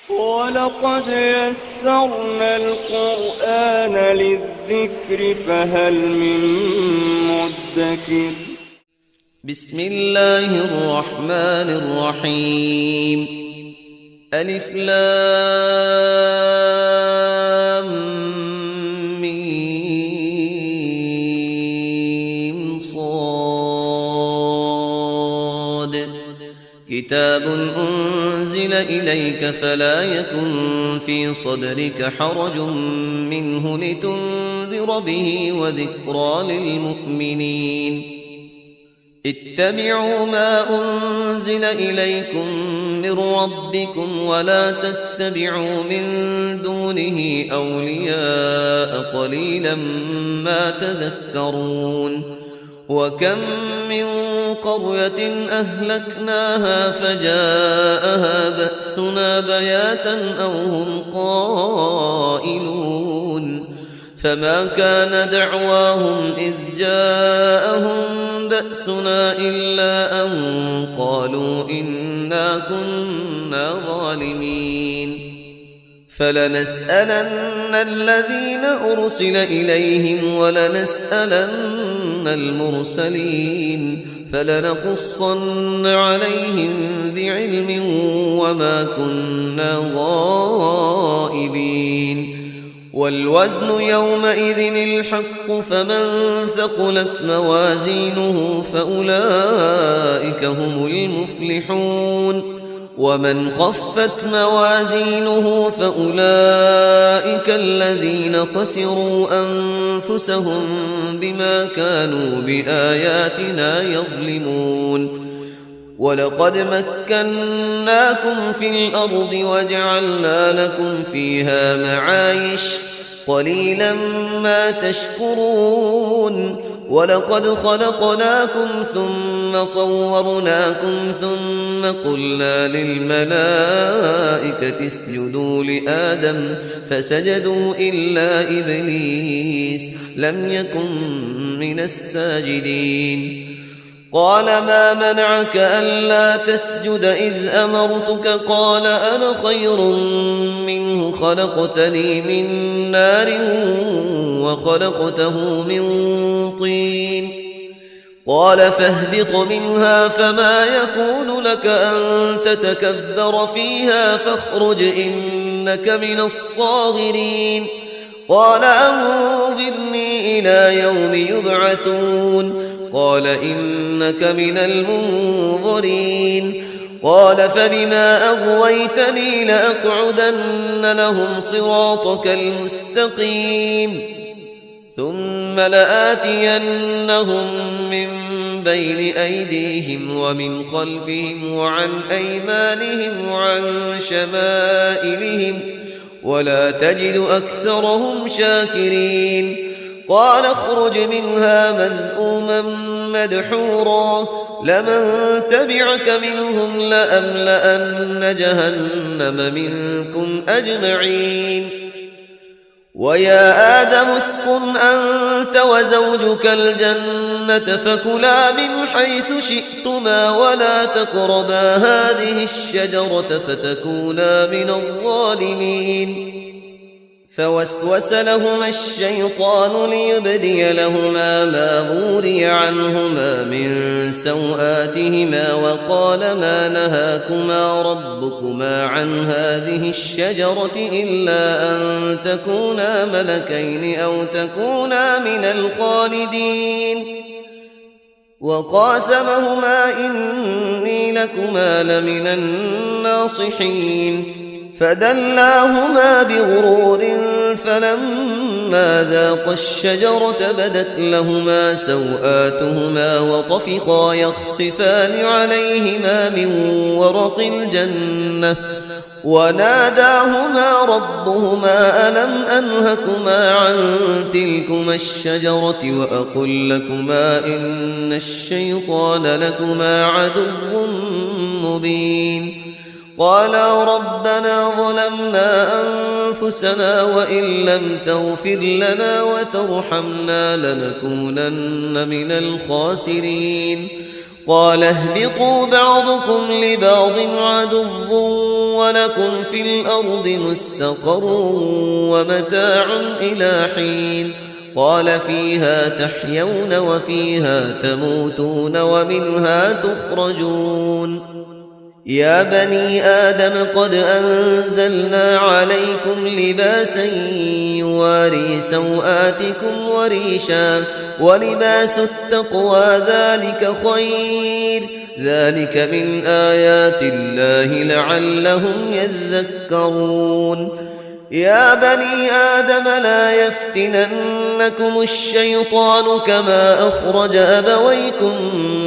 ولقد يسرنا القرآن للذكر فهل من مدكر. بسم الله الرحمن الرحيم. ألف لام ميم صاد. كتاب أنزل إليك فلا يكن في صدرك حرج منه لتنذر به وذكرى للمؤمنين. اتبعوا ما أنزل إليكم من ربكم ولا تتبعوا من دونه أولياء قليلا ما تذكرون. وكم من قرية أهلكناها فجاءها بأسنا بياتا أو هم قائلون. فما كان دعواهم إذ جاءهم بأسنا إلا أن قالوا إنا كنا ظالمين. فلنسألن الذين أرسل إليهم ولنسألن المرسلين فلنقصن عليهم بعلم وما كنا غائبين. والوزن يومئذ الحق فمن ثقلت موازينه فأولئك هم المفلحون. ومن خفت موازينه فأولئك الذين خسروا أنفسهم بما كانوا بآياتنا يظلمون. ولقد مكناكم في الأرض وجعلنا لكم فيها معايش قليلا ما تشكرون. ولقد خلقناكم ثم صورناكم ثم قلنا للملائكة اسجدوا لآدم فسجدوا إلا إبليس لم يكن من الساجدين. قال ما منعك ألا تسجد إذ أمرتك؟ قال أنا خير منه خلقتني من نار وخلقته من طين. قال فاهبط منها فما يكون لك أن تتكبر فيها فاخرج إنك من الصاغرين. قال أنظرني إلى يوم يبعثون. قال إنك من المنظرين. قال فبما أغويتني لأقعدن لهم صراطك المستقيم ثم لآتينهم من بين أيديهم ومن خلفهم وعن أيمانهم وعن شمائلهم ولا تجد أكثرهم شاكرين. قال اخرج منها مذءوما مدحورا لمن تبعك منهم لأملأن جهنم منكم أجمعين. ويا آدم اسكن أنت وزوجك الجنة فكلا من حيث شئتما ولا تقربا هذه الشجرة فتكونا من الظالمين. فوسوس لهما الشيطان ليبدي لهما ما وري عنهما من سوآتهما وقال ما نهاكما ربكما عن هذه الشجرة إلا أن تكونا ملكين أو تكونا من الخالدين. وقاسمهما إني لكما لمن الناصحين. فدلاهما بغرور فلما ذاقا الشجرة بدت لهما سوآتهما وطفقا يخصفان عليهما من ورق الجنة وناداهما ربهما ألم أنهكما عن تلكما الشجرة وأقل لكما إن الشيطان لكما عدو مبين. قالا ربنا ظلمنا أنفسنا وإن لم تغفر لنا وترحمنا لنكونن من الخاسرين. قال اهبطوا بعضكم لبعض عدو ولكم في الأرض مستقر ومتاع إلى حين قال فيها تحيون وفيها تموتون ومنها تخرجون يا بني آدم قد أنزلنا عليكم لباسا يواري سوآتكم وريشا ولباس التقوى ذلك خير ذلك من آيات الله لعلهم يذكرون يا بني آدم لا يفتننكم الشيطان كما أخرج أبويكم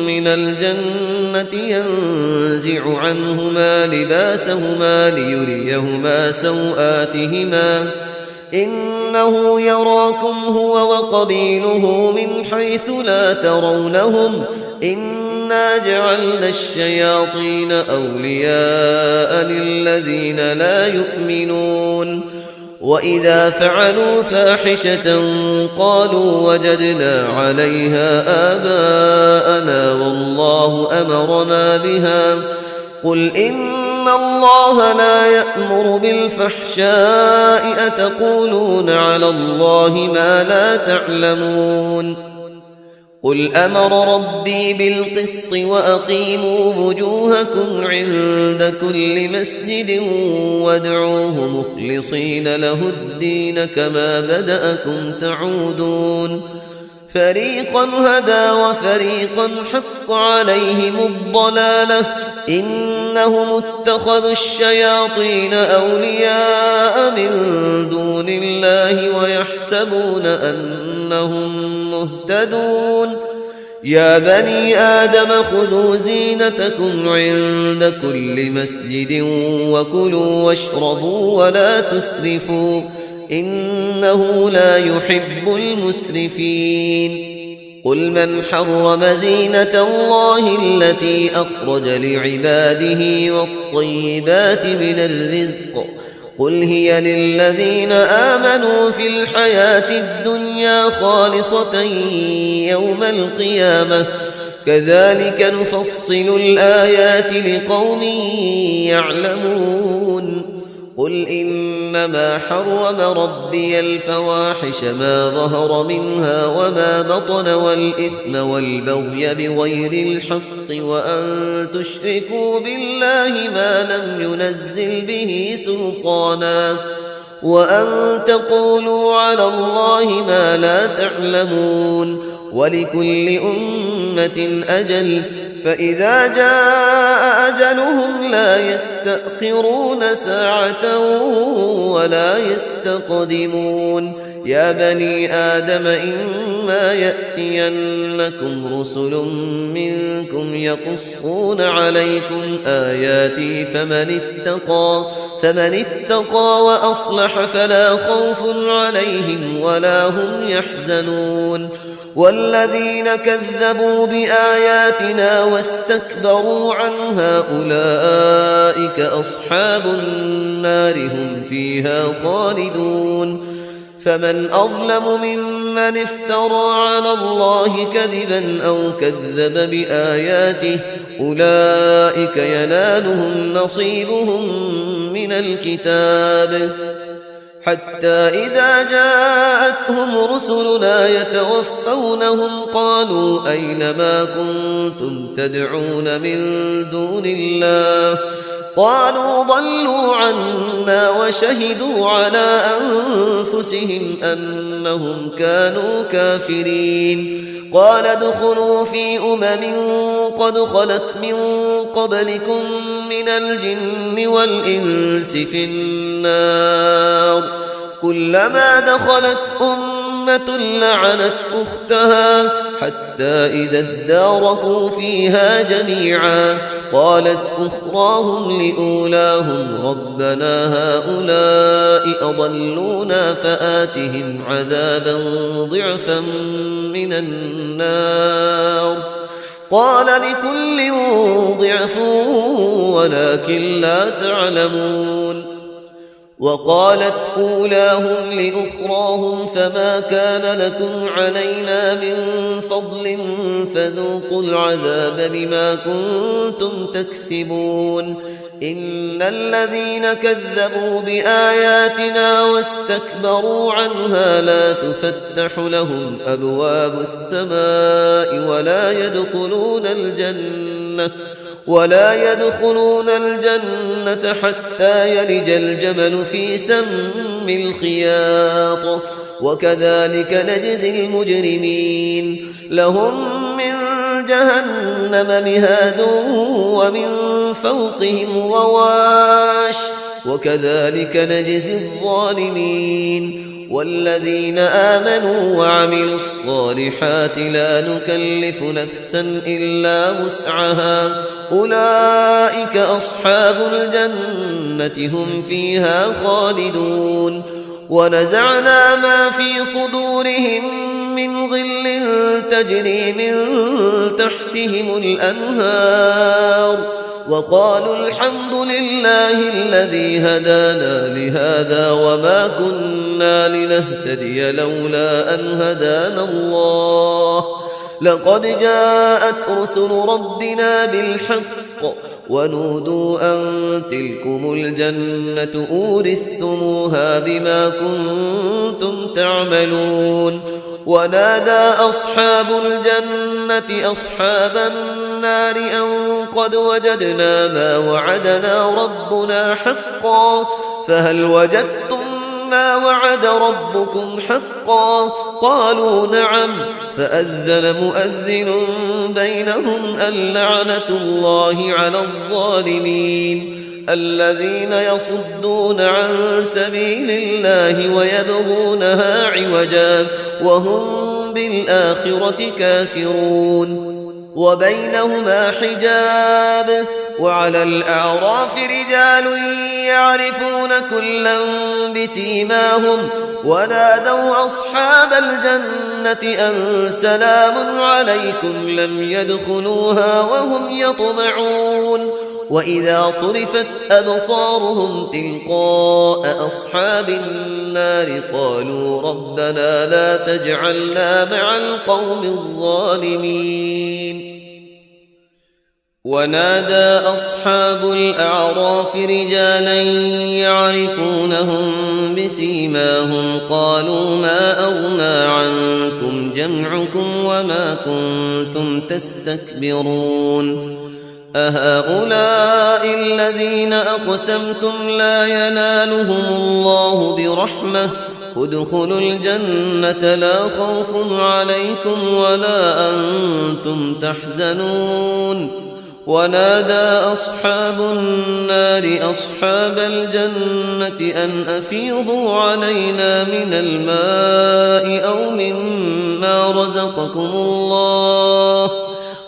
من الجنة ينزع عنهما لباسهما ليريهما سوآتهما إنه يراكم هو وقبيله من حيث لا ترونهم إنا جعلنا الشياطين أولياء للذين لا يؤمنون وإذا فعلوا فاحشة قالوا وجدنا عليها آباءنا والله أمرنا بها قل إن الله لا يأمر بالفحشاء أتقولون على الله ما لا تعلمون قل أمر ربي بالقسط وأقيموا وجوهكم عند كل مسجد وادعوه مخلصين له الدين كما بدأكم تعودون فريقا هدى وفريقا حق عليهم الضلالة إنهم اتخذوا الشياطين أولياء من دون الله ويحسبون أنهم مهتدون يا بني آدم خذوا زينتكم عند كل مسجد وكلوا واشربوا ولا تسرفوا إنه لا يحب المسرفين قل من حرم زينة الله التي أخرج لعباده والطيبات من الرزق قل هي للذين آمنوا في الحياة الدنيا خالصة يوم القيامة كذلك نفصل الآيات لقوم يعلمون قل إنما حرم ربي الفواحش ما ظهر منها وما بطن والإثم والبغي بغير الحق وأن تشركوا بالله ما لم ينزل به سلطانا وأن تقولوا على الله ما لا تعلمون ولكل أمة أجل فإذا جاء أجلهم لا يستأخرون ساعة ولا يستقدمون يا بني آدم إما يأتينكم رسل منكم يقصون عليكم آياتي فمن اتقى وأصلح فلا خوف عليهم ولا هم يحزنون والذين كذبوا بآياتنا واستكبروا عنها أولئك أصحاب النار هم فيها خالدون فمن أظلم ممن افترى على الله كذبا أو كذب بآياته أولئك ينالهم نصيبهم من الكتاب حتى إذا جاءتهم رسلنا يتوفونهم قالوا أين ما كنتم تدعون من دون الله قالوا ضلوا عنا وشهدوا على أنفسهم أنهم كانوا كافرين قال ادخلوا في قد خلت من قبلكم من الجن والإنس في النار كلما دخلت أمة لعنت أختها حتى إذا اداركوا فيها جميعا قالت أخراهم لأولاهم ربنا هؤلاء أضلونا فآتهم عذابا ضعفا من النار قال لكل ضعف ولكن لا تعلمون وقالت أولاهم لأخراهم فما كان لكم علينا من فضل فذوقوا العذاب بما كنتم تكسبون إن الذين كذبوا بآياتنا واستكبروا عنها لا تفتح لهم أبواب السماء ولا يدخلون الجنة حتى يلج الجمل في سم الخياط وكذلك نجزي المجرمين لهم من جهنم مهاد ومن فوقهم غواش وكذلك نجزي الظالمين والذين آمنوا وعملوا الصالحات لا نكلف نفسا إلا وسعها أولئك أصحاب الجنة هم فيها خالدون ونزعنا ما في صدورهم من غل تجري من تحتهم الأنهار وقالوا الحمد لله الذي هدانا لهذا وما كنا لنهتدي لولا أن هدانا الله لقد جاءت رسل ربنا بالحق ونودوا أن تلكم الجنة أورثتموها بما كنتم تعملون ونادى أصحاب الجنة أصحاب النار أن قد وجدنا ما وعدنا ربنا حقا فهل وجدتم ما وعد ربكم حقا قالوا نعم فأذن مؤذن بينهم اللعنة الله على الظالمين الذين يصدون عن سبيل الله ويبغونها عوجا وهم بالآخرة كافرون وبينهما حجاب وعلى الأعراف رجال يعرفون كلا بسيماهم ونادوا أصحاب الجنة أن سلام عليكم لم يدخلوها وهم يطمعون وإذا صرفت أبصارهم تلقاء أصحاب النار قالوا ربنا لا تجعلنا مع القوم الظالمين ونادى أصحاب الأعراف رجالا يعرفونهم بسيماهم قالوا ما أغنى عنكم جمعكم وما كنتم تستكبرون أهؤلاء الذين أقسمتم لا ينالهم الله برحمة ادخلوا الجنة لا خوف عليكم ولا أنتم تحزنون ونادى أصحاب النار أصحاب الجنة أن أفيضوا علينا من الماء أو مما رزقكم الله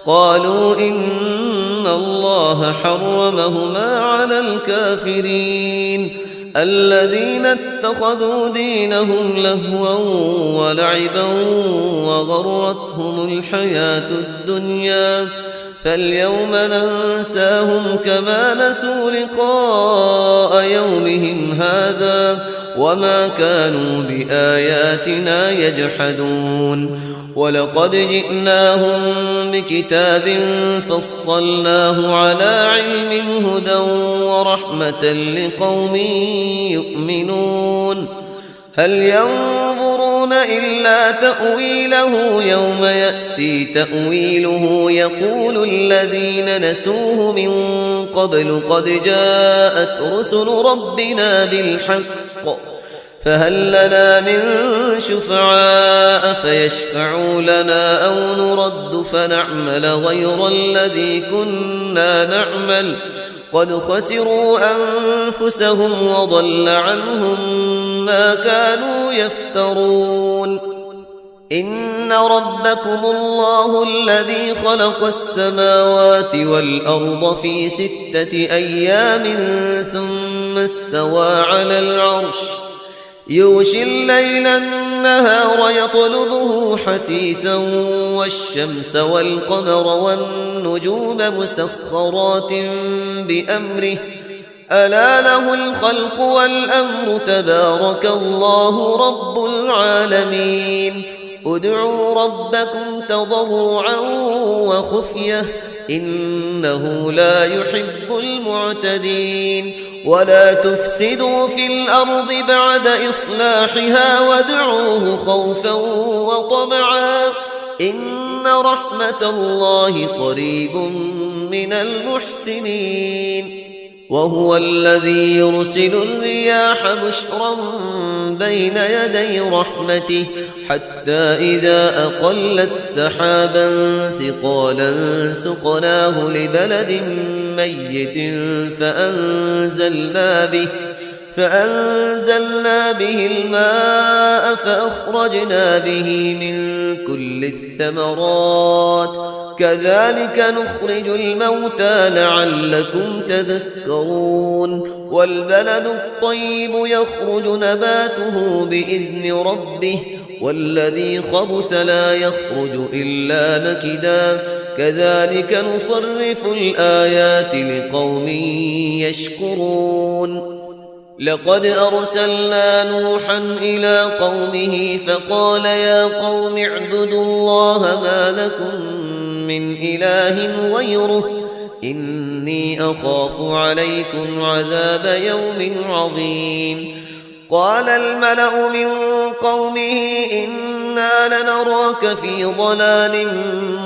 قالوا إن الله حرمهما على الكافرين الذين اتخذوا دينهم لهوا ولعبا وغرتهم الحياة الدنيا فاليوم ننساهم كما نسوا لقاء يومهم هذا وما كانوا بآياتنا يجحدون ولقد جئناهم بكتاب فصلناه على علم هدى ورحمة لقوم يؤمنون هل ينظرون إلا تأويله يوم يأتي تأويله يقول الذين نسوه من قبل قد جاءت رسل ربنا بالحق فهل لنا من شفعاء فيشفعوا لنا أو نرد فنعمل غير الذي كنا نعمل قد خسروا أنفسهم وضل عنهم ما كانوا يفترون إن ربكم الله الذي خلق السماوات والأرض في 6 أيام ثم استوى على العرش يغشي الليل النهار يطلبه حثيثا والشمس والقمر والنجوم مسخرات بأمره ألا له الخلق والأمر تبارك الله رب العالمين ادعوا ربكم تضرعا وخفية إنه لا يحب المعتدين ولا تفسدوا في الأرض بعد إصلاحها وادعوه خوفا وطمعا إن رحمة الله قريب من المحسنين وهو الذي يرسل الرياح بشرا بين يدي رحمته حتى إذا أقلت سحابا ثقالا سقناه لبلد ميت فأنزلنا به الماء فأخرجنا به من كل الثمرات كذلك نخرج الموتى لعلكم تذكرون والبلد الطيب يخرج نباته بإذن ربه والذي خبث لا يخرج إلا نكدا كذلك نصرف الآيات لقوم يشكرون لقد أرسلنا نوحا إلى قومه فقال يا قوم اعبدوا الله ما لكم من إله غيره إني أخاف عليكم عذاب يوم عظيم قال الملأ من قومه إنا لنراك في ضلال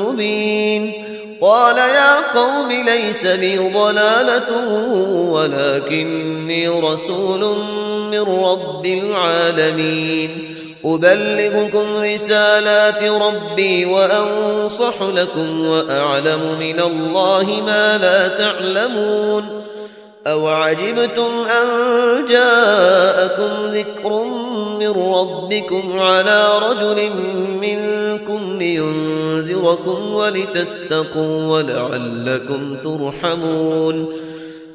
مبين قال يا قوم ليس بي ضلالة ولكني رسول من رب العالمين أبلغكم رسالات ربي وأنصح لكم وأعلم من الله ما لا تعلمون أوعجبتم أن جاءكم ذكر من ربكم على رجل منكم لينذركم ولتتقوا ولعلكم ترحمون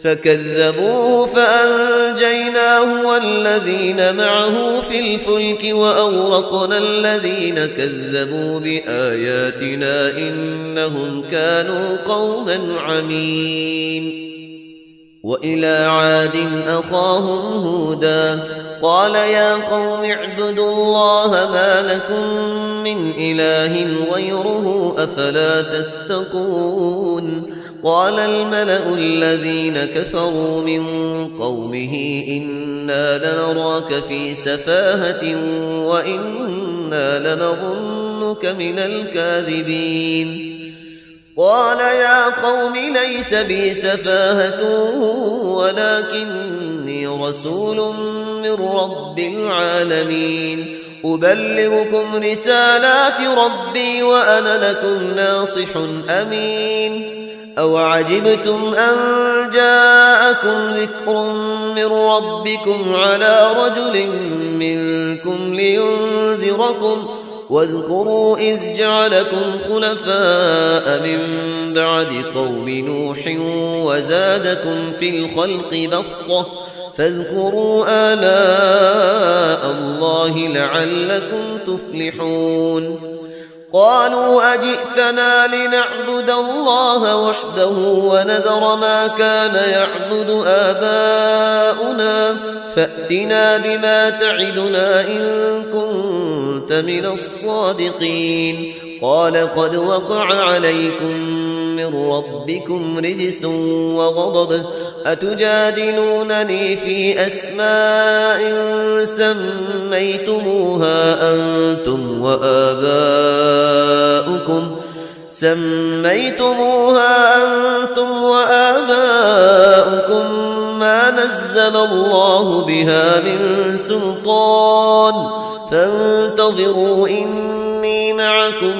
فكذبوه فأنجيناه والذين معه في الفلك وأغرقنا الذين كذبوا بآياتنا إنهم كانوا قوما عمين وإلى عاد أخاهم هودا قال يا قوم اعبدوا الله ما لكم من إله غيره أفلا تتقون قال الملأ الذين كفروا من قومه إنا لنراك في سفاهة وإنا لنظنك من الكاذبين قال يا قوم ليس بي سفاهة ولكني رسول من رب العالمين أبلغكم رسالات ربي وأنا لكم ناصح أمين أوعجبتم أن جاءكم ذكر من ربكم على رجل منكم لينذركم واذكروا إذ جعلكم خلفاء من بعد قوم نوح وزادكم في الخلق بسطة فاذكروا آلاء الله لعلكم تفلحون قالوا أجئتنا لنعبد الله وحده ونذر ما كان يعبد آباؤنا فأتنا بما تعدنا إن كنت من الصادقين قال قد وقع عليكم من ربكم رجس وغضب أتجادلونني في أسماء سميتموها أنتم وآباؤكم ما نزل الله بها من سلطان فانتظروا إني معكم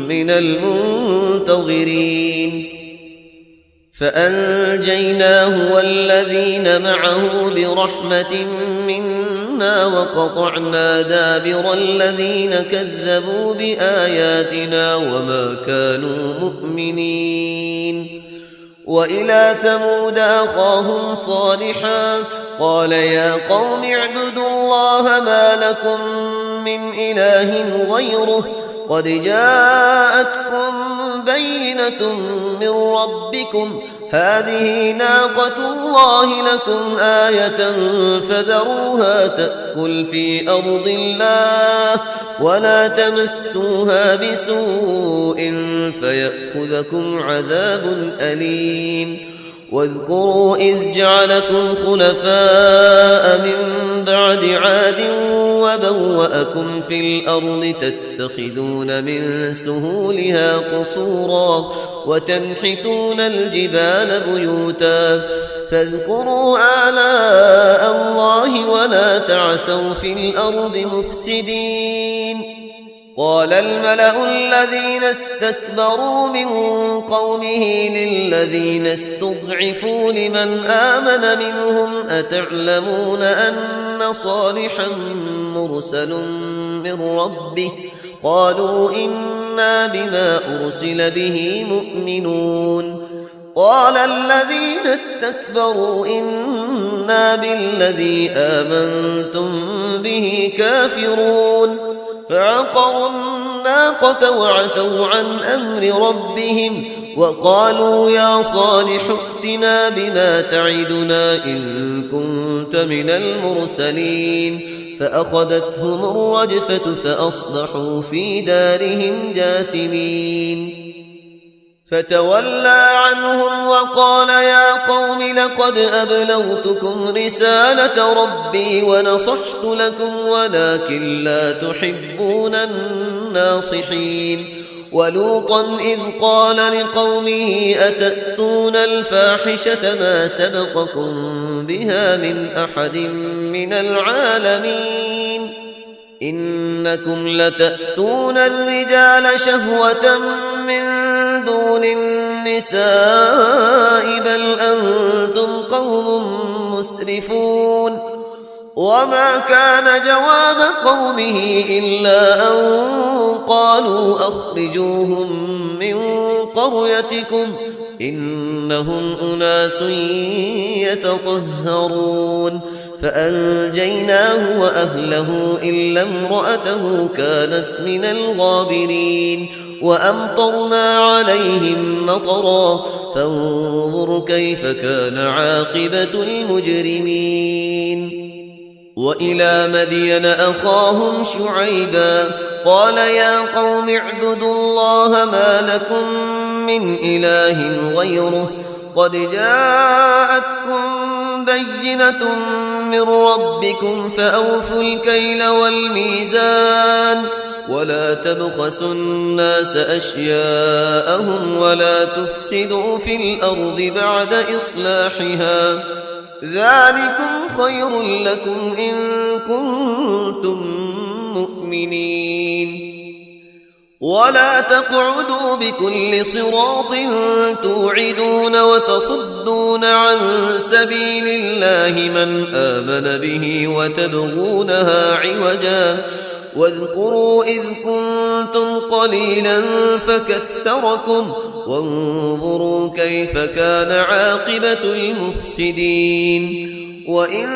من المنتظرين فأنجيناه والذين معه برحمة منا وقطعنا دابر الذين كذبوا بآياتنا وما كانوا مؤمنين وإلى ثمود أخاهم صالحا قال يا قوم اعبدوا الله ما لكم من إله غيره قد جاءتكم بينة من ربكم هذه ناقة الله لكم آية فذروها تأكل في أرض الله ولا تمسوها بسوء فيأخذكم عذاب أليم واذكروا إذ جعلكم خلفاء من بعد عاد وبوأكم في الأرض تتخذون من سهولها قصورا وتنحتون الجبال بيوتا فاذكروا آلاء الله ولا تعثوا في الأرض مفسدين قال الملأ الذين استكبروا من قومه للذين استضعفوا لمن آمن منهم أتعلمون أن صالحا مرسل من ربه قالوا إنا بما أرسل به مؤمنون قال الذين استكبروا إنا بالذي آمنتم به كافرون فعقروا الناقة وعتوا عن أمر ربهم وقالوا يا صالح ائتنا بما تعدنا إن كنت من المرسلين فأخذتهم الرجفة فأصبحوا في دارهم جاثمين فتولى عنهم وقال يا قوم لقد أبلغتكم رسالة ربي ونصحت لكم ولكن لا تحبون الناصحين ولوطا إذ قال لقومه أتأتون الفاحشة ما سبقكم بها من أحد من العالمين إنكم لتأتون الرجال شهوة من دون النساء بل أنتم قوم مسرفون وما كان جواب قومه إلا أن قالوا أخرجوهم من قريتكم إنهم أناس يتطهرون فأنجيناه وأهله إلا امرأته كانت من الغابرين وأمطرنا عليهم مطرا فانظر كيف كان عاقبة المجرمين وإلى مدين أخاهم شعيبا قال يا قوم اعبدوا الله ما لكم من إله غيره قد جاءتكم بينة من ربكم فأوفوا الكيل والميزان ولا تبخسوا الناس أشياءهم ولا تفسدوا في الأرض بعد إصلاحها ذلكم خير لكم إن كنتم مؤمنين ولا تقعدوا بكل صراط توعدون وتصدون عن سبيل الله من آمن به وتبغونها عوجا واذكروا إذ كنتم قليلا فكثركم وانظروا كيف كان عاقبة المفسدين وإن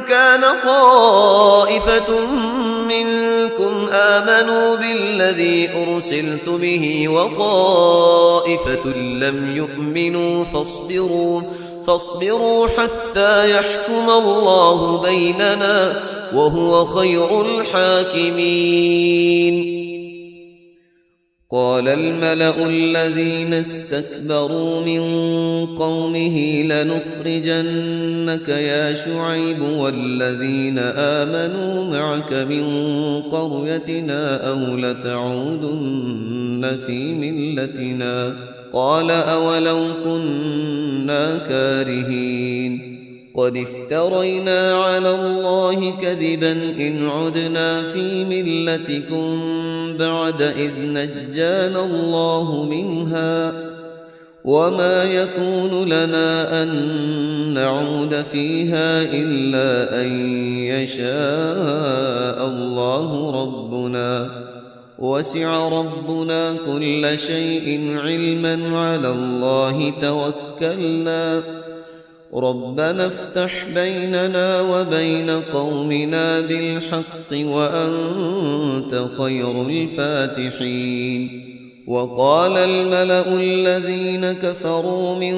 كان طائفة منكم آمنوا بالذي أرسلت به وطائفة لم يؤمنوا فاصبروا حتى يحكم الله بيننا وهو خير الحاكمين قال الملأ الذين استكبروا من قومه لنخرجنك يا شعيب والذين آمنوا معك من قريتنا أو لتعودن في ملتنا قال أولو كنا كارهين قد افترينا على الله كذبا إن عدنا في ملتكم بعد إذ نجانا الله منها وما يكون لنا أن نعود فيها إلا أن يشاء الله ربنا وسع ربنا كل شيء علما على الله توكلنا ربنا افتح بيننا وبين قومنا بالحق وأنت خير الفاتحين وقال الملأ الذين كفروا من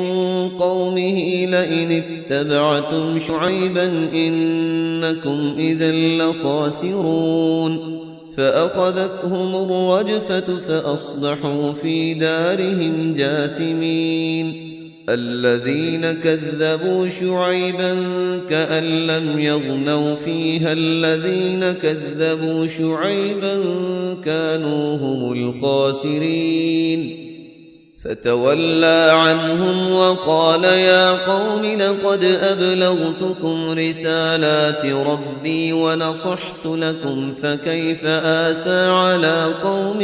قومه لئن اتبعتم شعيبا إنكم إذا لخاسرون فأخذتهم الرجفة فأصبحوا في دارهم جاثمين الذين كذبوا شعيبا كأن لم يغنوا فيها الذين كذبوا شعيبا كانوا هم الخاسرين فتولى عنهم وقال يا قوم لقد أبلغتكم رسالات ربي ونصحت لكم فكيف آسى على قوم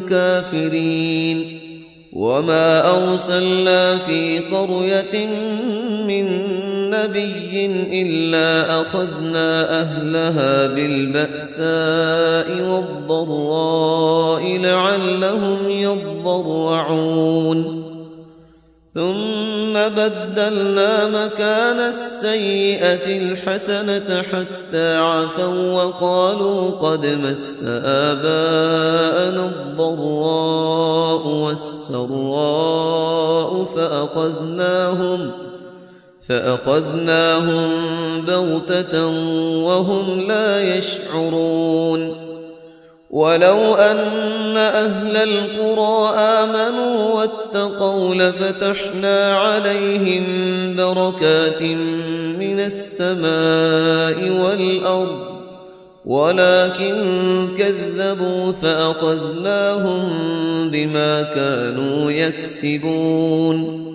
كافرين وما أرسلنا في قرية من نبي إلا أخذنا أهلها بالبأساء والضراء لعلهم يضرعون ثم بدلنا مكان السيئة الحسنة حتى عفوا وقالوا قد مس آباءنا الضراء والسراء فأخذناهم بغتة وهم لا يشعرون ولو أن أهل القرى آمنوا واتقوا لفتحنا عليهم بركات من السماء والأرض ولكن كذبوا فأخذناهم بما كانوا يكسبون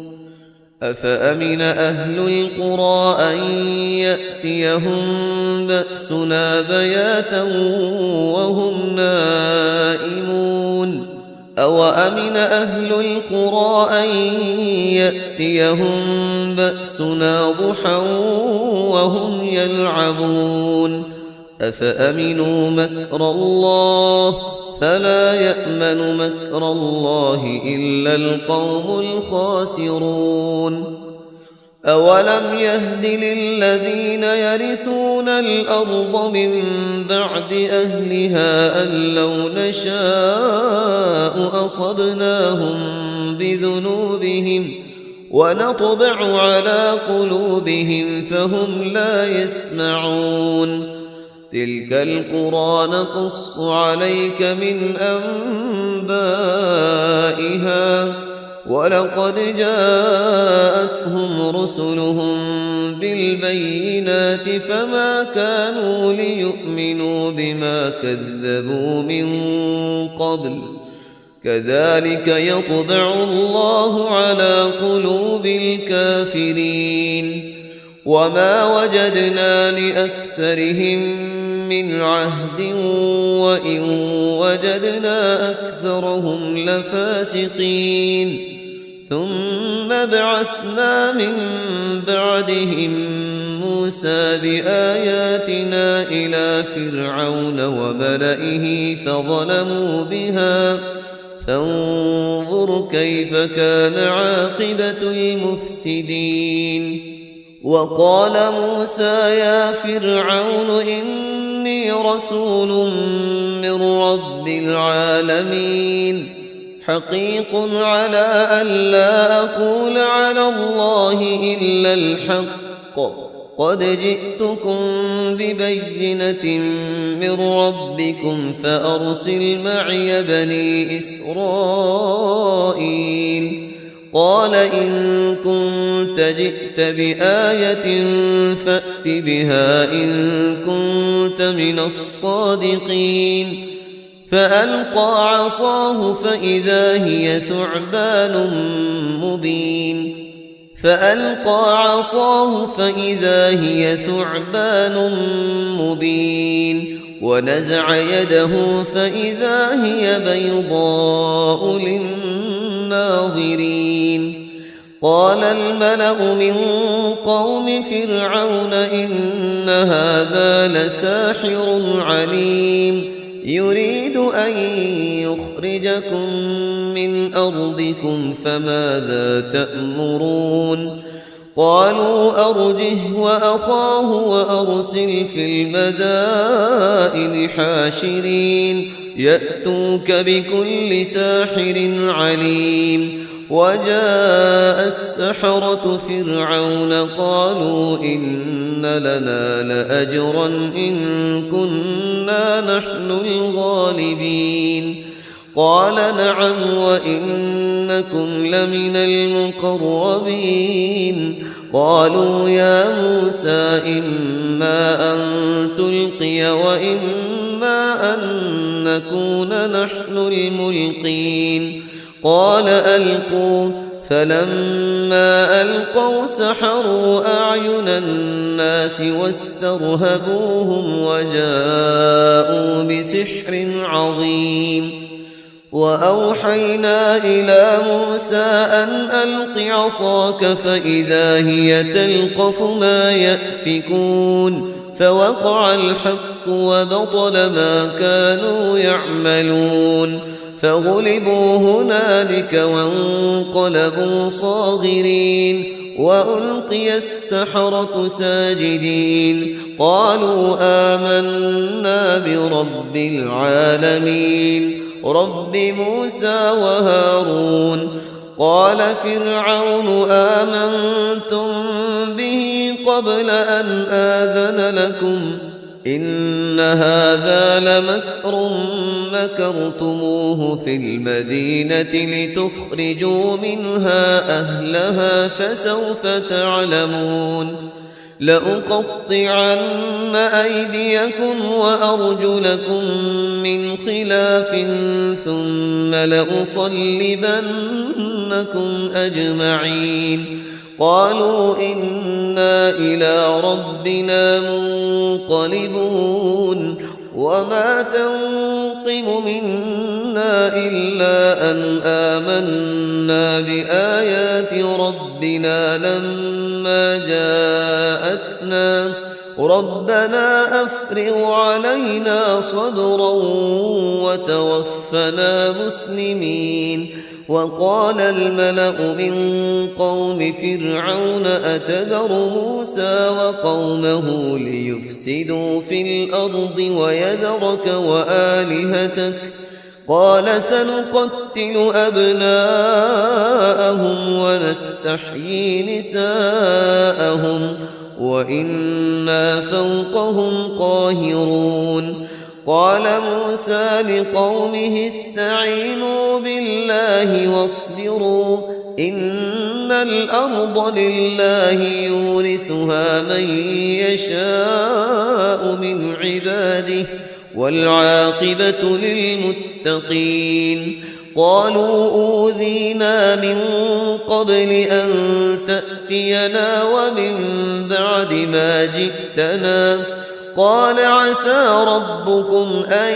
أفأمن أهل القرى أن يأتيهم بأسنا بياتا وهم نائمون أوأمن أهل القرى أن يأتيهم بأسنا ضحى وهم يلعبون أفأمنوا مكر الله فلا يأمن مكر الله إلا القوم الخاسرون أولم يهد للذين يرثون الأرض من بعد أهلها أن لو نشاء أصبناهم بذنوبهم ونطبع على قلوبهم فهم لا يسمعون تلك القرى نقص عليك من أنبائها ولقد جاءتهم رسلهم بالبينات فما كانوا ليؤمنوا بما كذبوا من قبل كذلك يطبع الله على قلوب الكافرين وما وجدنا لأكثرهم من عهد وإن وجدنا أكثرهم لفاسقين ثم بعثنا من بعدهم موسى بآياتنا إلى فرعون وملئه فظلموا بها فانظر كيف كان عاقبة المفسدين وقال موسى يا فرعون إني رسول من رب العالمين حقيق على أن لا أقول على الله إلا الحق قد جئتكم ببينة من ربكم فأرسل معي بني إسرائيل قال إن كنت جئت بآية فأت بها إن كنت من الصادقين فألقى عصاه فإذا هي ثعبان مبين ونزع يده فإذا هي بيضاء للناظرين قال الملأ من قوم فرعون إن هذا لساحر عليم يريد أن يخرجكم من أرضكم فماذا تأمرون قالوا أرجه وأخاه وأرسل في المدائن حاشرين يأتوك بكل ساحر عليم. وجاء السحرة فرعون قالوا إن لنا لأجرا إن كنا نحن الغالبين. قال نعم وإنكم لمن المقربين. قالوا يا موسى إما أن تلقي وإما أن نكون نحن الملقين. قال ألقوا. فلما ألقوا سحروا أعين الناس واسترهبوهم وجاءوا بسحر عظيم. وأوحينا إلى موسى أن ألق عصاك فإذا هي تلقف ما يأفكون. فوقع الحق وبطل ما كانوا يعملون. فغلبوا هنالك وانقلبوا صاغرين. وألقي السحرة ساجدين قالوا آمنا برب العالمين رب موسى وهارون. قال فرعون آمنتم به قبل أن آذن لكم إن هذا لمكر مكرتموه في المدينة لتخرجوا منها أهلها فسوف تعلمون. لأقطعن أيديكم وأرجلكم من خلاف ثم لأصلبنكم أجمعين. قالوا إنا إلى ربنا منقلبون. وما تنقم منا إلا أن آمنا بآيات ربنا لما جاءتنا ربنا أفرغ علينا صبرا وتوفنا مسلمين. وقال الملأ من قوم فرعون أتذر موسى وقومه ليفسدوا في الأرض ويذرك وآلهتك قال سنقتل أبناءهم ونستحيي نساءهم وإنا فوقهم قاهرون. قال موسى لقومه استعينوا بالله واصبروا إن الأرض لله يورثها من يشاء من عباده والعاقبة للمتقين. قالوا أوذينا من قبل أن تأتينا ومن بعد ما جئتنا قال عسى ربكم أن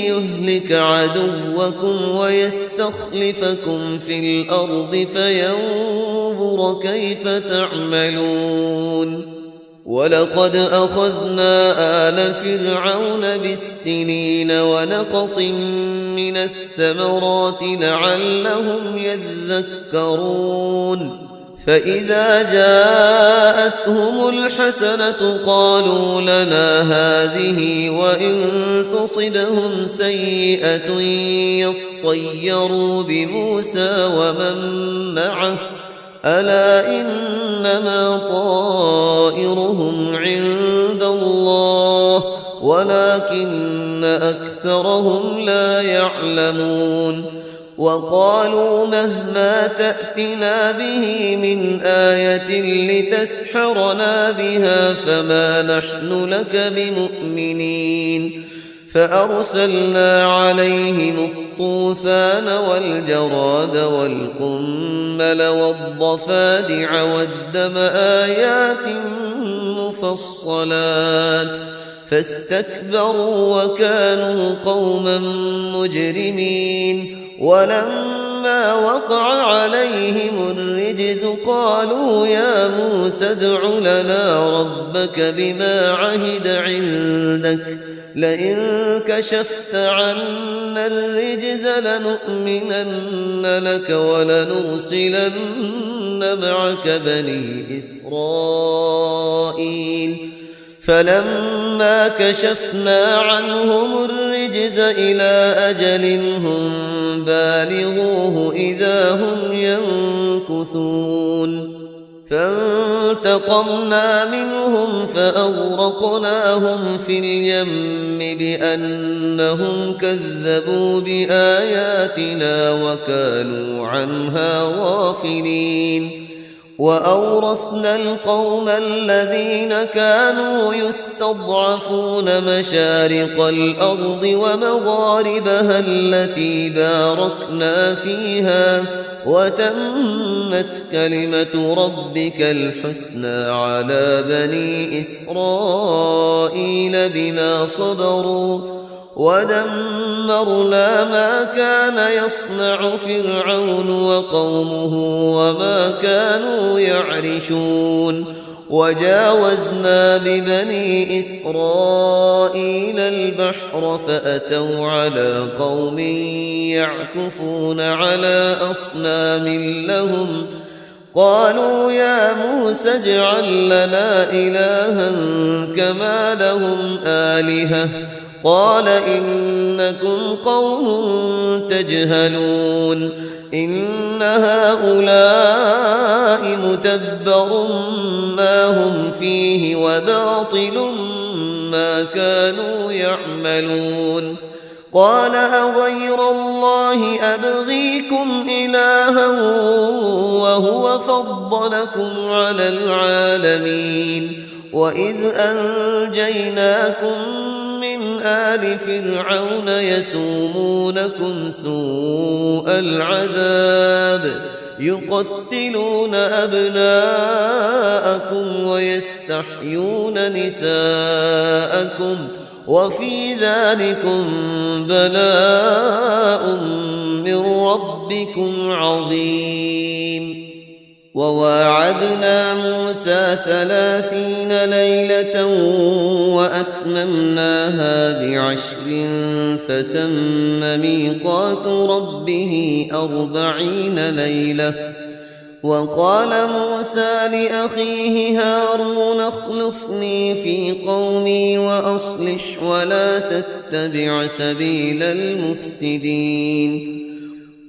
يهلك عدوكم ويستخلفكم في الأرض فينظر كيف تعملون. ولقد أخذنا آل فرعون بالسنين ونقص من الثمرات لعلهم يذكرون. فإذا جاءتهم الحسنة قالوا لنا هذه وإن تصبهم سيئة يطيروا بموسى ومن معه ألا إنما طائرهم عند الله ولكن أكثرهم لا يعلمون. وقالوا مهما تأتنا به من آية لتسحرنا بها فما نحن لك بمؤمنين. فأرسلنا عليهم الطوفان والجراد والقمل والضفادع والدم آيات مفصلات فاستكبروا وكانوا قوما مجرمين. ولما وقع عليهم الرجز قالوا يا موسى ادع لنا ربك بما عهد عندك لئن كشفت عنا الرجز لنؤمنن لك ولنرسلن معك بني إسرائيل. فلما كشفنا عنهم الرجز إلى أجل هم بالغوه إذا هم ينكثون فانتقمنا منهم فأغرقناهم في اليم بأنهم كذبوا بآياتنا وكانوا عنها غافلين وأورثنا القوم الذين كانوا يستضعفون مشارق الأرض ومغاربها التي باركنا فيها وتمت كلمة ربك الحسنى على بني إسرائيل بما صبروا ودمرنا ما كان يصنع فرعون وقومه وما كانوا يعرشون وجاوزنا ببني إسرائيل البحر فأتوا على قوم يعكفون على أصنام لهم قالوا يا موسى اجعل لنا إلها كما لهم آلهة قال إنكم قوم تجهلون إن هؤلاء متبر ما هم فيه وباطل ما كانوا يعملون قال أغير الله أبغيكم إلها وهو فضلكم على العالمين وإذ أنجيناكم من آل فرعون يسومونكم سوء العذاب يقتلون أبناءكم ويستحيون نساءكم وفي ذلكم بلاء من ربكم عظيم وواعدنا موسى 30 ليلة وأتممناها ب10 فتم ميقات ربه 40 ليلة وقال موسى لأخيه هارون اخلفني في قومي وأصلح ولا تتبع سبيل المفسدين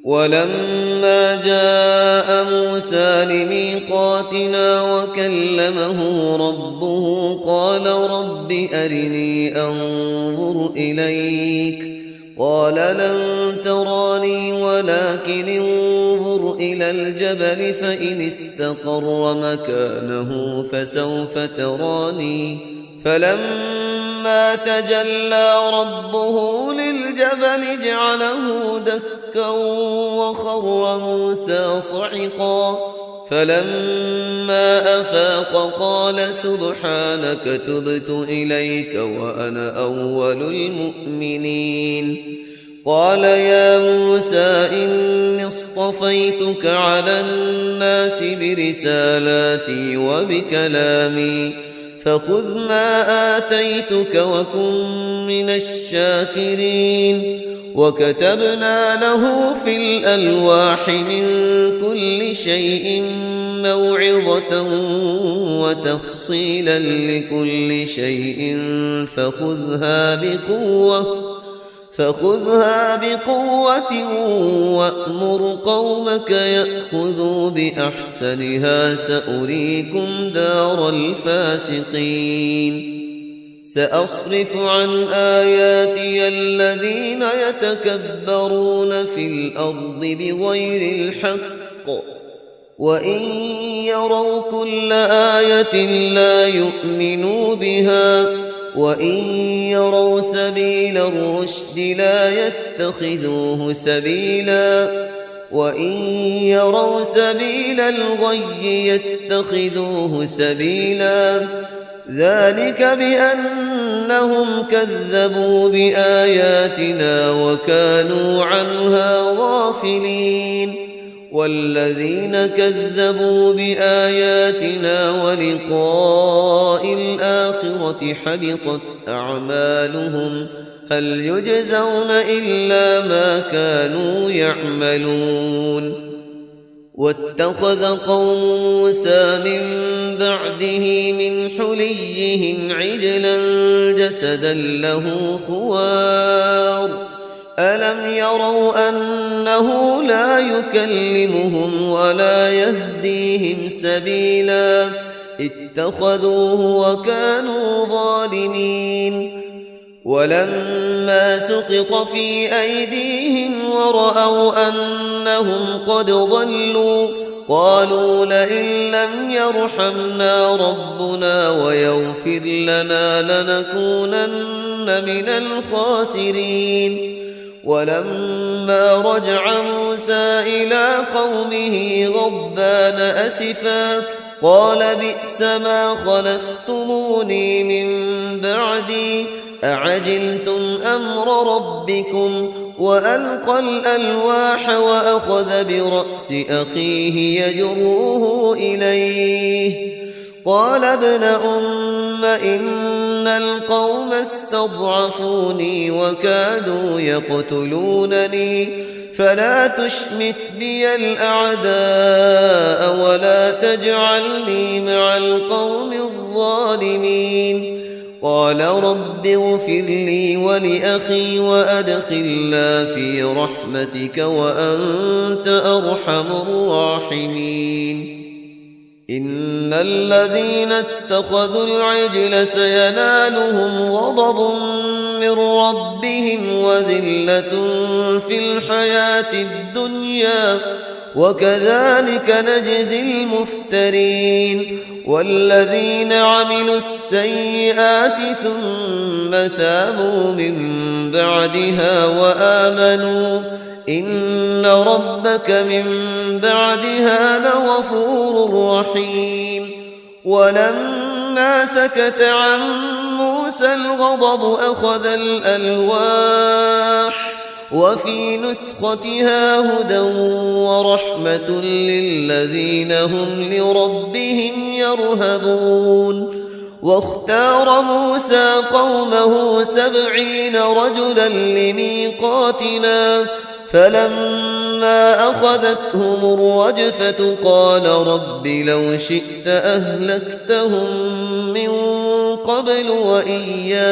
ولما جاء موسى لميقاتنا وكلمه ربه قال رب أرني أنظر إليك قال لن تراني ولكن انظر إلى الجبل فإن استقر مكانه فسوف تراني فلما تجلى ربه للجبل جعله دكا وخر موسى صعقا فلما أفاق قال سبحانك تبت إليك وأنا أول المؤمنين قال يا موسى إني اصطفيتك على الناس برسالاتي وبكلامي فخذ ما آتيتك وكن من الشاكرين وكتبنا له في الألواح من كل شيء موعظة وتفصيلا لكل شيء فخذها بقوة وأمر قومك يأخذوا بأحسنها سأريكم دار الفاسقين سأصرف عن آياتي الذين يتكبرون في الأرض بغير الحق وإن يروا كل آية لا يؤمنوا بها وإن يروا سبيل الرشد لا يتخذوه سبيلا وإن يروا سبيل الغي يتخذوه سبيلا ذلك بأنهم كذبوا بآياتنا وكانوا عنها غافلين والذين كذبوا بآياتنا ولقاء الآخرة حبطت أعمالهم هل يجزون إلا ما كانوا يعملون واتخذ قوم موسى من بعده من حليهم عجلا جسدا له خوار ألم يروا أنه لا يكلمهم ولا يهديهم سبيلا اتخذوه وكانوا ظالمين ولما سقط في أيديهم ورأوا أنهم قد ضلوا قالوا لئن لم يرحمنا ربنا ويغفر لنا لنكونن من الخاسرين ولما رجع موسى إلى قومه غضبان أسفا قال بئس ما خلفتموني من بعدي أعجلتم أمر ربكم وألقى الألواح وأخذ برأس أخيه يجره إليه قال ابن أم إن القوم استضعفوني وكادوا يقتلونني فلا تشمت بي الأعداء ولا تجعلني مع القوم الظالمين قال رب اغفر لي ولأخي وأدخلنا في رحمتك وأنت أرحم الراحمين إن الذين اتخذوا العجل سينالهم غضب من ربهم وذلة في الحياة الدنيا وكذلك نجزي المفترين والذين عملوا السيئات ثم تابوا من بعدها وآمنوا إن ربك من بعدها لغفور رحيم ولما سكت عن موسى الغضب أخذ الألواح وفي نسختها هدى ورحمة للذين هم لربهم يرهبون واختار موسى قومه 70 رجلا لميقاتنا فلما أخذتهم الرجفة قال رب لو شئت أهلكتهم من قبل وإياي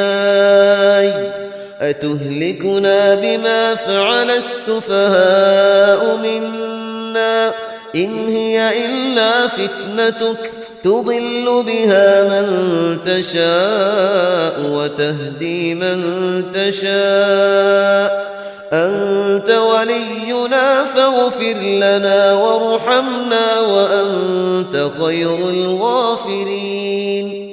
أتهلكنا بما فعل السفهاء منا إن هي إلا فتنتك تضل بها من تشاء وتهدي من تشاء أنت ولينا فاغفر لنا وارحمنا وأنت خير الغافرين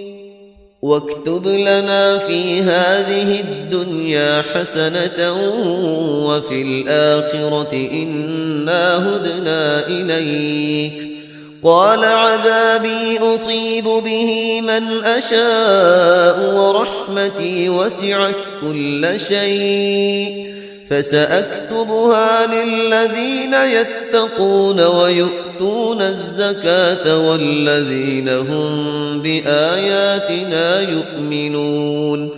واكتب لنا في هذه الدنيا حسنة وفي الآخرة إنا هدنا إليك قال عذابي أصيب به من أشاء ورحمتي وسعت كل شيء فسأكتبها للذين يتقون ويؤتون الزكاة والذين هم بآياتنا يؤمنون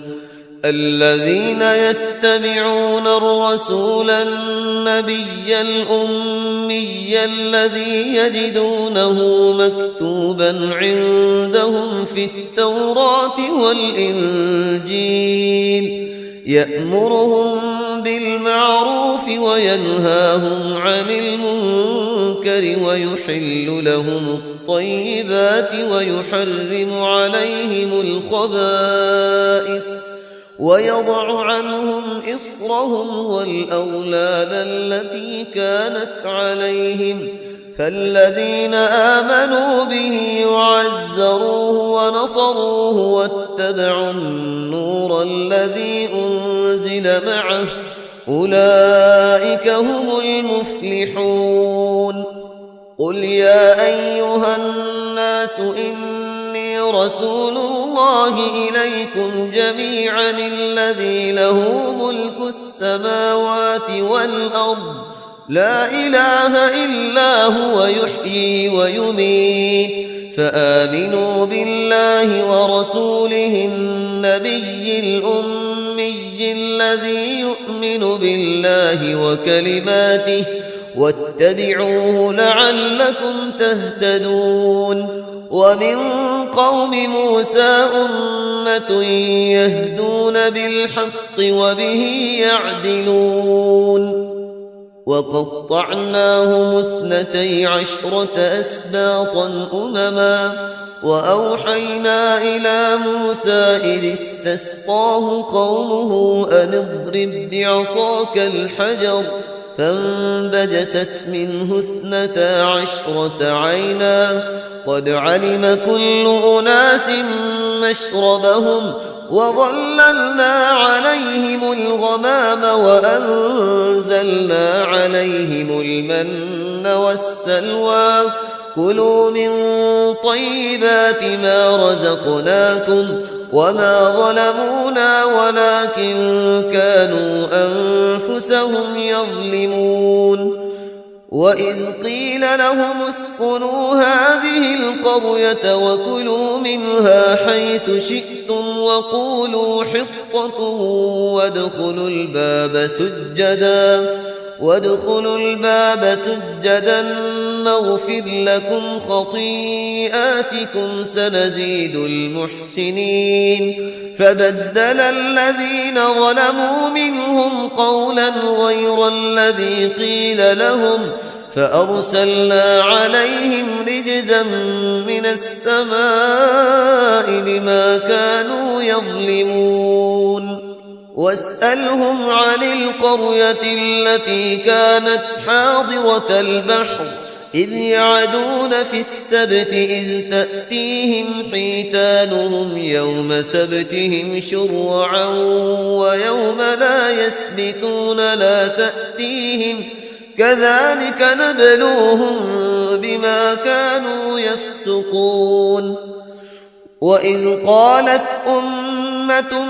الذين يتبعون الرسول النبي الأمي الذي يجدونه مكتوبا عندهم في التوراة والإنجيل يأمرهم بالمعروف وينهاهم عن المنكر ويحل لهم الطيبات ويحرم عليهم الخبائث ويضع عنهم إصرهم والأغلال التي كانت عليهم فالذين آمنوا به وعزروه ونصروه واتبعوا النور الذي أنزل معه أولئك هم المفلحون قل يا أيها الناس إني رسول الله إليكم جميعا الذي له ملك السماوات والأرض لا إله إلا هو يحيي ويميت فآمنوا بالله ورسوله النبي الأمي الذي يؤمن بالله وكلماته واتبعوه لعلكم تهتدون ومن قوم موسى أمة يهدون بالحق وبه يعدلون وقطعناهم 12 أسباطا أمما وأوحينا إلى موسى إذ استسقاه قومه أن اضرب بعصاك الحجر فانبجست منه 12 عينا قد علم كل أناس مشربهم وظللنا عليهم الغمام وأنزلنا عليهم المن والسلوى كلوا من طيبات ما رزقناكم وما ظلمونا ولكن كانوا أنفسهم يظلمون وإذ قيل لهم اسكنوا هذه القرية وكلوا منها حيث شئتم وقولوا حطة وادخلوا الباب سجدا نغفر لكم خطيئاتكم سنزيد المحسنين فبدل الذين ظلموا منهم قولا غير الذي قيل لهم فأرسلنا عليهم رجزا من السماء بما كانوا يظلمون واسألهم عن القرية التي كانت حاضرة البحر إذ يعدون في السبت إذ تأتيهم حيتانهم يوم سبتهم شرعا ويوم لا يسبتون لا تأتيهم كذلك نبلوهم بما كانوا يفسقون وإذ قالت أمة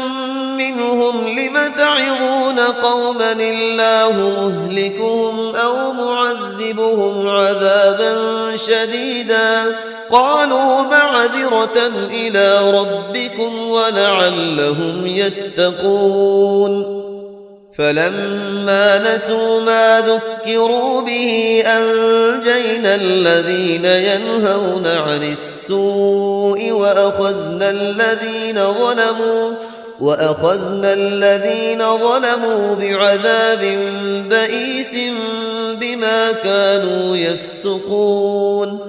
منهم لم تعظون قوما الله مهلكهم أو معذبهم عذابا شديدا قالوا معذرة إلى ربكم ولعلهم يتقون فلما نسوا ما ذكروا به أنجينا الذين ينهون عن السوء وأخذنا الذين ظلموا بعذاب بئيس بما كانوا يفسقون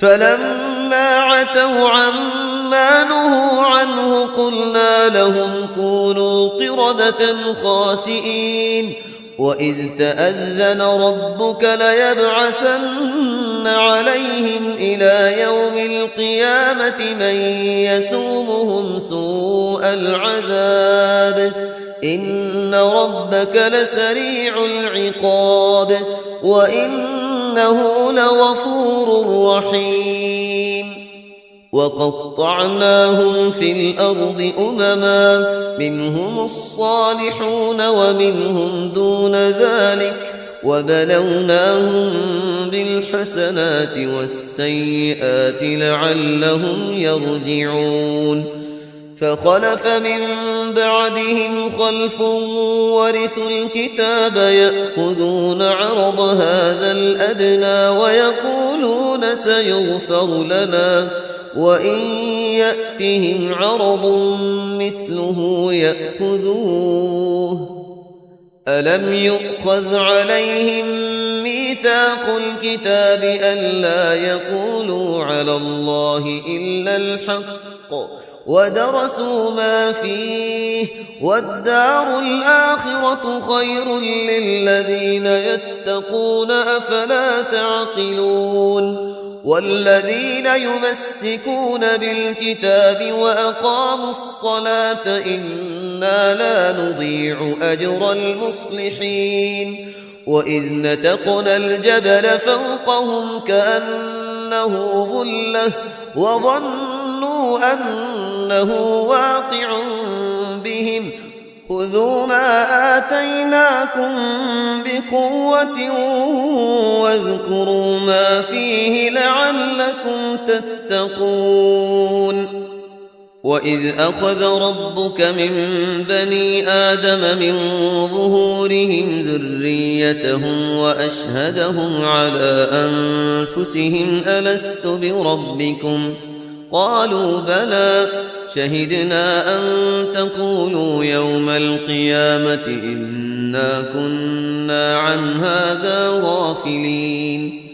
فلما عتوا عما نهوا عنه قلنا لهم كونوا قردة خاسئين وإذ تأذن ربك ليبعثن عليهم إلى يوم القيامة من يسومهم سوء العذاب إن ربك لسريع العقاب وإنه لغفور رحيم وقطعناهم في الأرض أمما منهم الصالحون ومنهم دون ذلك وبلوناهم بالحسنات والسيئات لعلهم يرجعون فخلف من بعدهم خلف ورثوا الكتاب يأخذون عرض هذا الأدنى ويقولون سيغفر لنا وإن يأتهم عرض مثله يأخذوه ألم يؤخذ عليهم ميثاق الكتاب ألا يقولوا على الله إلا الحق ودرسوا ما فيه والدار الآخرة خير للذين يتقون أفلا تعقلون والذين يمسكون بالكتاب وأقاموا الصلاة إنا لا نضيع أجر المصلحين وإذ نتقنا الجبل فوقهم كأنه ظلة وظنوا أنه واقع بهم خذوا ما آتيناكم بقوة واذكروا ما فيه لعلكم تتقون وإذ أخذ ربك من بني آدم من ظهورهم ذريتهم وأشهدهم على أنفسهم ألست بربكم قالوا بلى شهدنا أن تقولوا يوم القيامة إنا كنا عن هذا غافلين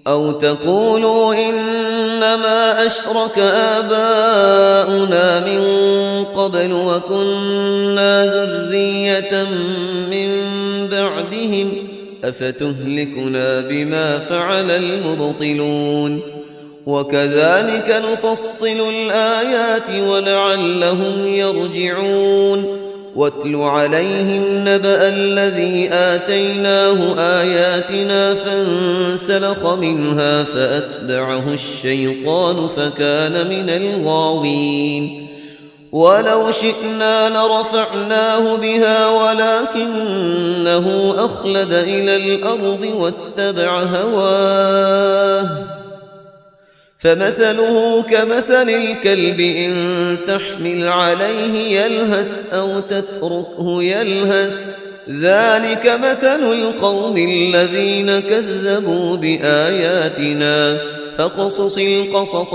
أو تقولوا إنما أشرك آباؤنا من قبل وكنا ذرية من بعدهم أفتهلكنا بما فعل المبطلون وكذلك نفصل الآيات ولعلهم يرجعون واتل عليهم نبأ الذي آتيناه آياتنا فانسلخ منها فأتبعه الشيطان فكان من الغاوين ولو شئنا لرفعناه بها ولكنه أخلد إلى الأرض واتبع هواه فمثله كمثل الكلب إن تحمل عليه يلهث أو تتركه يلهث ذلك مثل القوم الذين كذبوا بآياتنا فاقصص القصص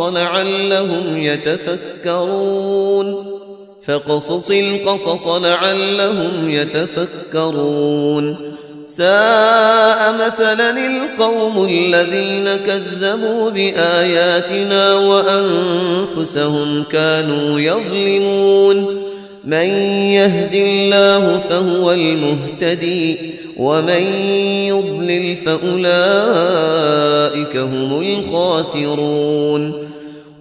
لعلهم يتفكرون ساء مثلا القوم الذين كذبوا بآياتنا وأنفسهم كانوا يظلمون من يهد الله فهو المهتدي ومن يضلل فأولئك هم الخاسرون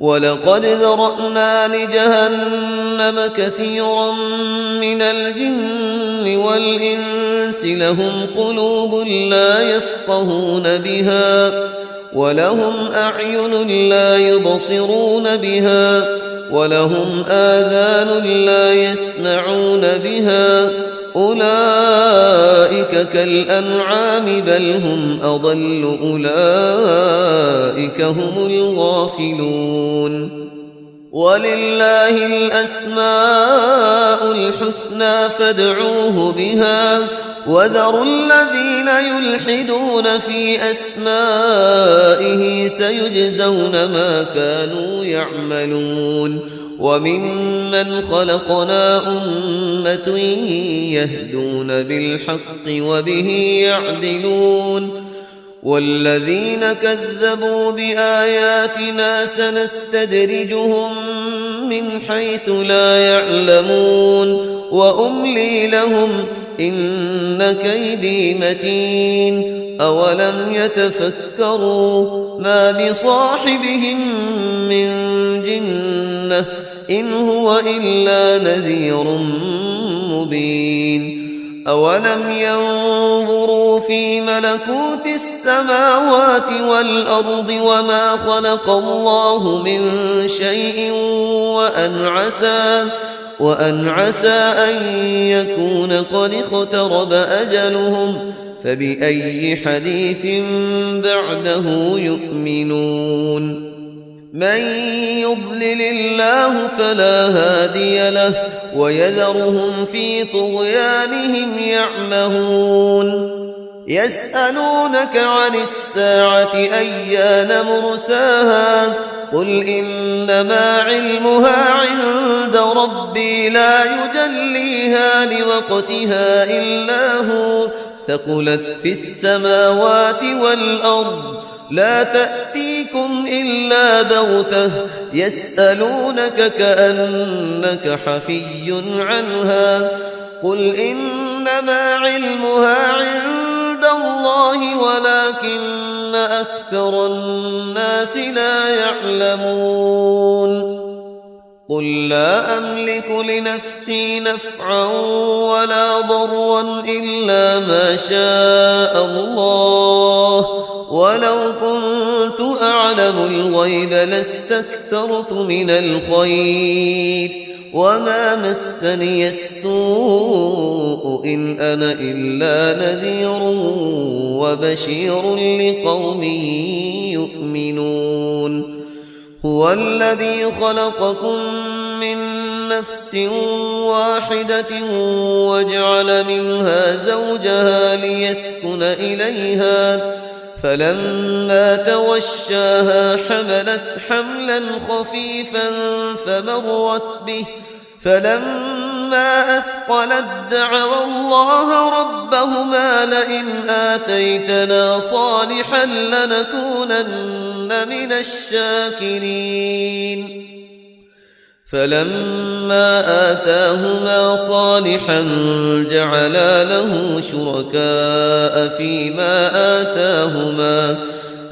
ولقد ذرأنا لجهنم كثيرا من الجن والإنس لهم قلوب لا يفقهون بها ولهم أعين لا يبصرون بها ولهم آذان لا يسمعون بها أولئك كالأنعام بل هم أضل أولئك هم الغافلون ولله الأسماء الحسنى فادعوه بها وذروا الذين يلحدون في أسمائه سيجزون ما كانوا يعملون وممن خلقنا أمة يهدون بالحق وبه يعدلون والذين كذبوا بآياتنا سنستدرجهم من حيث لا يعلمون وأملي لهم إن كيدي متين أولم يتفكروا ما بصاحبهم من جنة إن هو إلا نذير مبين أولم ينظروا في ملكوت السماوات والأرض وما خلق الله من شيء وأن عسى أن يكون قد اقترب أجلهم فبأي حديث بعده يؤمنون من يضلل الله فلا هادي له ويذرهم في طغيانهم يعمهون يسألونك عن الساعة أيان مرساها قل إنما علمها عند ربي لا يجليها لوقتها إلا هو ثقلت في السماوات والأرض لا تأتيكم إلا بغتة يسألونك كأنك حفي عنها قل إنما علمها عند الله ولكن أكثر الناس لا يعلمون قل لا أملك لنفسي نفعا ولا ضرا إلا ما شاء الله ولو كنت أعلم الغيب لاستكثرت من الخير وما مسني السوء إن أنا إلا نذير وبشير لقوم يؤمنون هو الذي خلقكم من نفس واحدة وجعل منها زوجها ليسكن إليها فلما تغشاها حملت حملا خفيفا فمرت به فلما أثقلت دعوا الله ربهما لئن آتيتنا صالحا لنكونن من الشاكرين فلما آتاهما صالحا جعلا له شركاء فيما آتاهما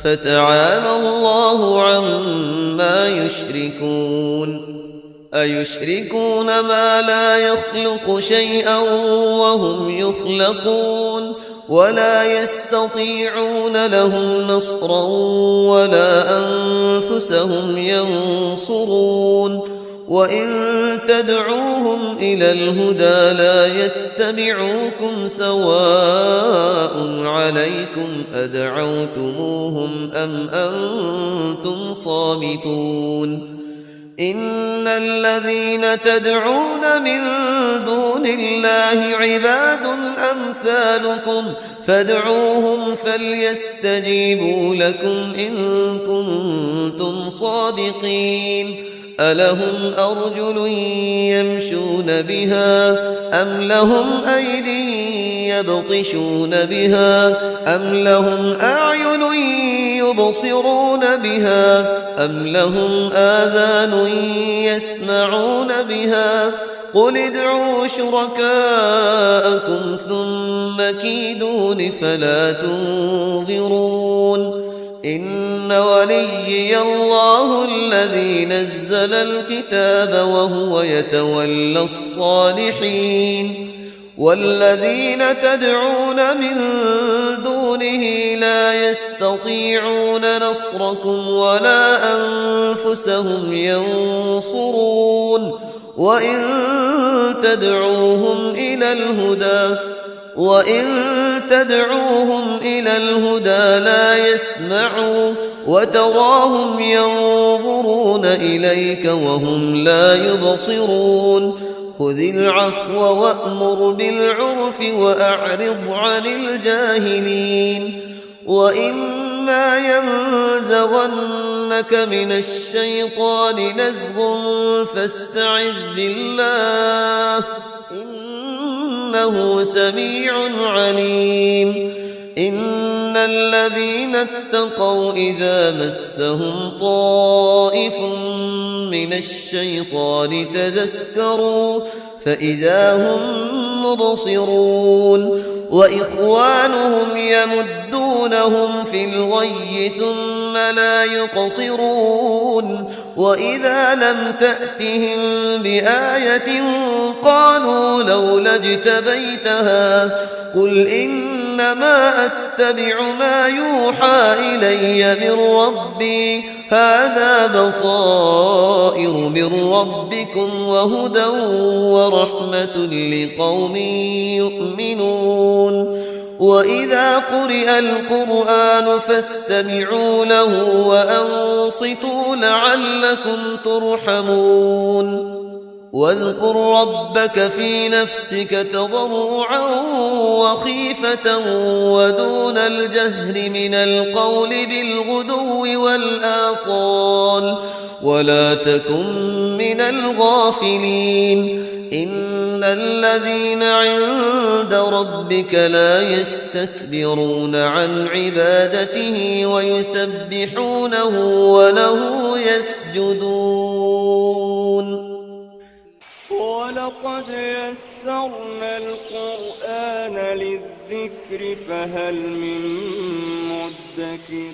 فتعالى الله عما يشركون أيشركون ما لا يخلق شيئا وهم يخلقون ولا يستطيعون لهم نصرا ولا أنفسهم ينصرون وإن تدعوهم إلى الهدى لا يتبعوكم سواء عليكم أدعوتموهم أم أنتم صامتون إن الذين تدعون من دون الله عباد أمثالكم فادعوهم فليستجيبوا لكم إن كنتم صادقين ألهم أرجل يمشون بها أم لهم أيدي يبطشون بها أم لهم أعين يبصرون بها أم لهم آذان يسمعون بها قل ادعوا شركاءكم ثم كيدون فلا تنظرون إن وليي الله الذي نزل الكتاب وهو يتولى الصالحين والذين تدعون من دونه لا يستطيعون نصركم ولا أنفسهم ينصرون وإن تدعوهم إلى الهدى لا يسمعوا وتراهم ينظرون إليك وهم لا يبصرون خذ العفو وأمر بالعرف وأعرض عن الجاهلين وإما ينزغنك من الشيطان نزغ فاستعذ بالله إنه سميع عليم إن الذين اتقوا إذا مسهم طائف من الشيطان تذكروا فإذا هم مبصرون وإخوانهم يمدونهم في الغي ثم لا يقصرون وإذا لم تأتهم بآية قالوا لولا اجتبيتها قل إنما أتبع ما يوحى إلي من ربي هذا بصائر من ربكم وهدى ورحمة لقوم يؤمنون وإذا قرئ القرآن فاستمعوا له وأنصتوا لعلكم ترحمون واذكر ربك في نفسك تضرعا وخيفة ودون الجهر من القول بالغدو والآصال ولا تكن من الغافلين إن الذين عند ربك لا يستكبرون عن عبادته ويسبحونه وله يسجدون ولقد يسرنا القرآن للذكر فهل من مدكر